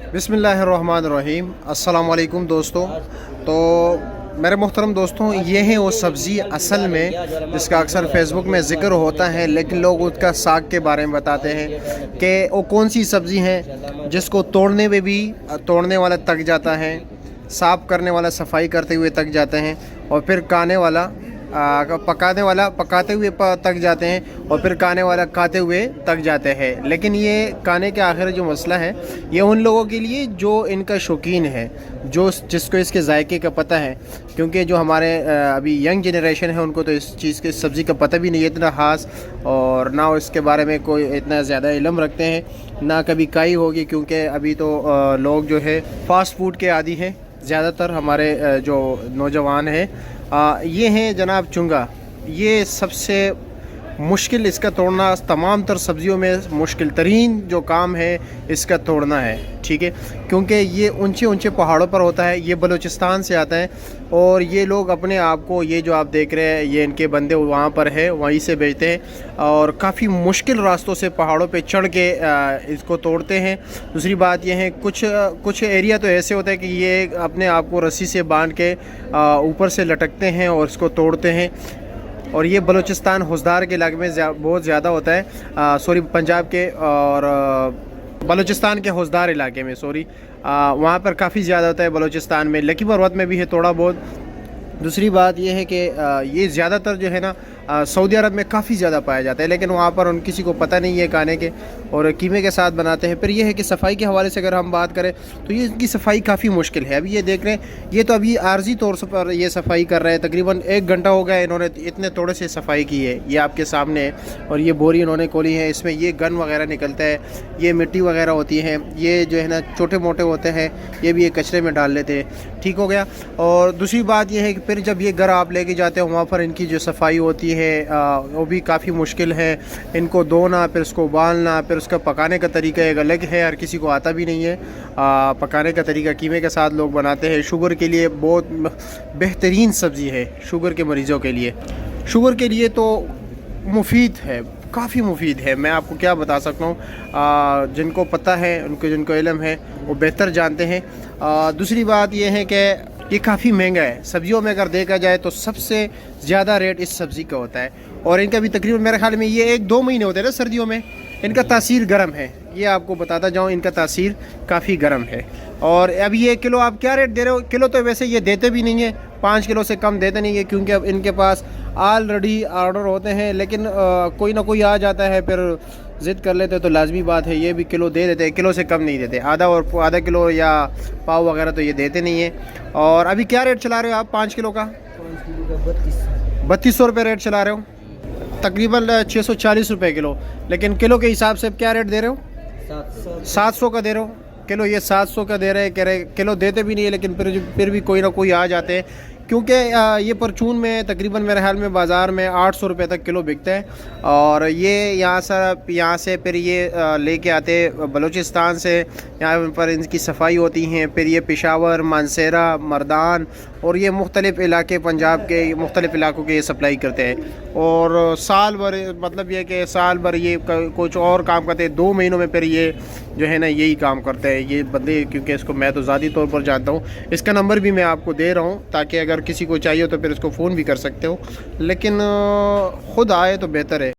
बिस्मिल्लाहिर्रहमानिर्रहीम। अस्सलाम वालेकुम दोस्तों। तो मेरे मोहतरम दोस्तों, ये है वो सब्ज़ी असल में जिसका अक्सर फ़ेसबुक में ज़िक्र होता है, लेकिन लोग उसका साग के बारे में बताते हैं कि वो कौन सी सब्ज़ी है जिसको तोड़ने में भी तोड़ने वाला तक जाता है, साफ़ करने वाला सफाई करते हुए तक जाते हैं, और फिर खाने वाला पकाने वाला पकाते हुए तक जाते हैं, और फिर खाने वाला खाते हुए तक जाते हैं। लेकिन ये खाने के आखिर जो मसला है, ये उन लोगों के लिए जो इनका शौकीन है, जिसको इसके जायके का पता है। क्योंकि जो हमारे अभी यंग जनरेशन है, उनको तो इस चीज़ के सब्ज़ी का पता भी नहीं है इतना ख़ास, और ना इसके बारे में कोई इतना ज़्यादा इल्म रखते हैं, ना कभी खाई होगी। क्योंकि अभी तो लोग जो है फ़ास्ट फूड के आदी हैं ज़्यादातर हमारे जो नौजवान हैं। ये हैं जनाब चुंगा। ये सबसे मुश्किल, इसका तोड़ना तमाम तर सब्ज़ियों में मुश्किल तरीन जो काम है इसका तोड़ना है, ठीक है। क्योंकि ये ऊंचे ऊंचे पहाड़ों पर होता है, ये बलूचिस्तान से आता है, और ये लोग अपने आप को, ये जो आप देख रहे हैं, ये इनके बंदे वहाँ पर है, वहीं से बेचते हैं, और काफ़ी मुश्किल रास्तों से पहाड़ों पे चढ़ के इसको तोड़ते हैं। दूसरी बात ये है, कुछ एरिया तो ऐसे होता है कि ये अपने आप को रस्सी से बांध के ऊपर से लटकते हैं और इसको तोड़ते हैं। और ये बलूचिस्तान हुसदार के इलाके में बहुत ज़्यादा होता है, सॉरी पंजाब के और बलूचिस्तान के हुसदार इलाके में, सॉरी वहाँ पर काफ़ी ज़्यादा होता है। बलूचिस्तान में लकी पर्वत में भी है थोड़ा बहुत। दूसरी बात ये है कि ये ज़्यादातर जो है ना सऊदी अरब में काफ़ी ज़्यादा पाया जाता है, लेकिन वहाँ पर उन किसी को पता नहीं है खाने के, और कीमे के साथ बनाते हैं। फिर ये है कि सफाई के हवाले से अगर हम बात करें तो ये इनकी सफाई काफ़ी मुश्किल है। अभी ये देख रहे हैं, ये तो अभी आर्जी तौर पर ये सफाई कर रहे हैं। तकरीबन 1 घंटा हो गया इन्होंने इतने थोड़े से सफाई की है। ये आपके सामने है, और ये बोरी इन्होंने खोली है, इसमें ये गन वगैरह निकलता है, ये मिट्टी वगैरह होती है, ये जो है ना छोटे मोटे होते हैं, ये भी ये कचरे में डाल लेते हैं, ठीक हो गया। और दूसरी बात ये है कि फिर जब ये घर आप लेके जाते हो, वहाँ पर इनकी जो सफाई होती है वो भी काफ़ी मुश्किल है। इनको धोना, फिर उसको उबालना, फिर उसका पकाने का तरीका एक अलग है, हर किसी को आता भी नहीं है पकाने का तरीका। कीमे के साथ लोग बनाते हैं। शुगर के लिए बहुत बेहतरीन सब्ज़ी है, शुगर के मरीज़ों के लिए। शुगर के लिए तो मुफीद है, काफ़ी मुफीद है। मैं आपको क्या बता सकता हूँ, जिनको पता है, जिनको इल्म है, वो बेहतर जानते हैं। दूसरी बात ये है कि ये काफ़ी महंगा है। सब्जियों में अगर देखा जाए तो सबसे ज़्यादा रेट इस सब्ज़ी का होता है, और इनका भी तकरीबन मेरे ख्याल में ये 1-2 महीने होते हैं ना सर्दियों में। इनका तासीर गर्म है, ये आपको बताता जाऊँ, इनका तासीर काफ़ी गर्म है। और अभी ये किलो आप क्या रेट दे रहे हो? किलो तो वैसे ये देते भी नहीं है, 5 किलो से कम देते नहीं है, क्योंकि अब इनके पास ऑलरेडी ऑर्डर होते हैं। लेकिन कोई ना कोई आ जाता है, फिर ज़िद कर लेते, तो लाजमी बात है ये भी किलो दे देते हैं। किलो से कम नहीं देते, आधा किलो या पाव वगैरह तो ये देते नहीं है। और अभी क्या रेट चला रहे हो आप 5 किलो का? 3200 रुपये रेट चला रहे हो, तकरीबन 640 रुपये किलो। लेकिन किलो के हिसाब से क्या रेट दे रहे हो? 700 का दे रहे हो किलो। ये 700 का दे रहे हैं, कह रहे किलो देते भी नहीं है, लेकिन फिर भी कोई ना कोई आ जाते हैं। क्योंकि ये परचून में तकरीबन मेरे ख्याल में बाज़ार में 800 रुपये तक किलो बिकता है। और ये यहाँ से फिर ये लेके आते बलूचिस्तान से, यहाँ पर इनकी सफाई होती हैं। फिर ये पेशावर, मानसेरा, मर्दान और ये मुख्तलिफ़ इलाके, पंजाब के मुख्तलिफ़ इलाकों के ये सप्लाई करते हैं। और साल भर, मतलब ये कि साल भर ये कुछ और काम करते हैं। 2 महीनों में फिर ये जो है ना यही काम करते हैं ये बंदे। क्योंकि इसको मैं तो ज़ाती तौर पर जानता हूँ। इसका नंबर भी मैं आपको दे रहा हूँ, ताकि अगर किसी को चाहिए तो फिर इसको फ़ोन भी कर सकते हो, लेकिन ख़ुद आए तो बेहतर है।